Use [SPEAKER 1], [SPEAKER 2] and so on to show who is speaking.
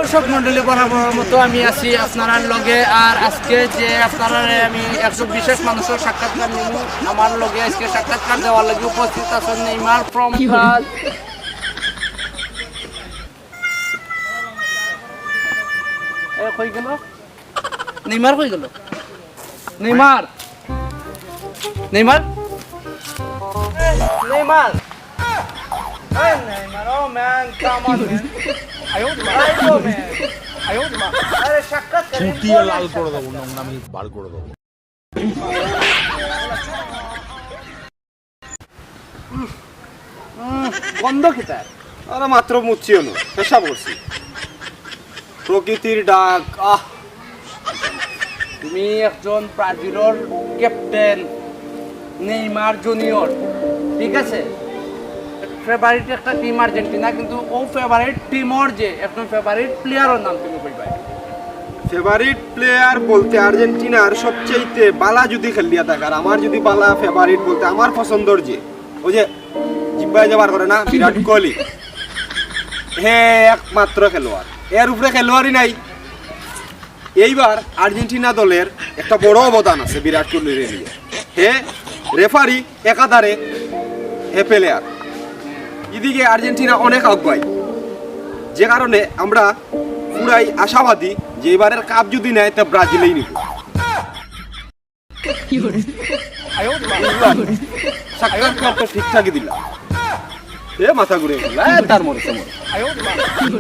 [SPEAKER 1] দর্শক মন্ডলী বরাবর মতো আমি আছি আপনার লগে। আর আজকে যে আপনারা আমি একজন বিশেষ মানুষের সাক্ষাৎকার নেব, আমার লগে আজকে সাক্ষাৎকার দেওয়ার লগে উপস্থিত আছেন নেইমার ফ্রম ফ্রান্স। কই গেল নেইমার? কই গেল Neymar? Neymar Neymar Hey Neymar, oh man, come on man. Right, oh man. আরে সাক্ষাৎ করে
[SPEAKER 2] ফুটিয়ে লাল করে দেবো, আমি বার করে দেবো।
[SPEAKER 1] গন্ধ খেতে
[SPEAKER 3] আরে মাত্র মুচ্ছিও না, পেশা করছি। প্রকৃতির ডাক।
[SPEAKER 1] তুমি একজন ব্রাজিলের ক্যাপ্টেন নেইমার জুনিয়র, ঠিক আছে? ফেভারিট একটা টিম আর্জেন্টিনা, কিন্তু ও ফেভারিট টিমর যে একজন ফেভারিট প্লেয়ারের নাম তুমি কইবা।
[SPEAKER 3] ফেভারিট প্লেয়ার বলতে আর্জেন্টিনার সবচেয়ে বালা যদি খেলিয়া থাকে, আর আমার যদি বালা ফেভারিট বলতে আমার পছন্দর যে ওই যে জিম্বাই যাবার করে না, বিরাট কোহলি। হে একমাত্র খেলোয়াড়, এর উপরে খেলোয়াড়ই নাই। এইবার আর্জেন্টিনা দলের একটা বড় অবদান আছে বিরাট কোহলির নিয়ে। হে রেফারি একাধারে, হে প্লেয়ার। এদিকে আর্জেন্টিনা অনেক আগুয়ায়, যে কারণে আমরা পুরাই আশাবাদী যে এবারের কাপ যদি নেয় তা ব্রাজিলেই নিব। সাক্ষাৎকার তো ঠিকঠাকই দিলাম, মাথা ঘুরে তার মনে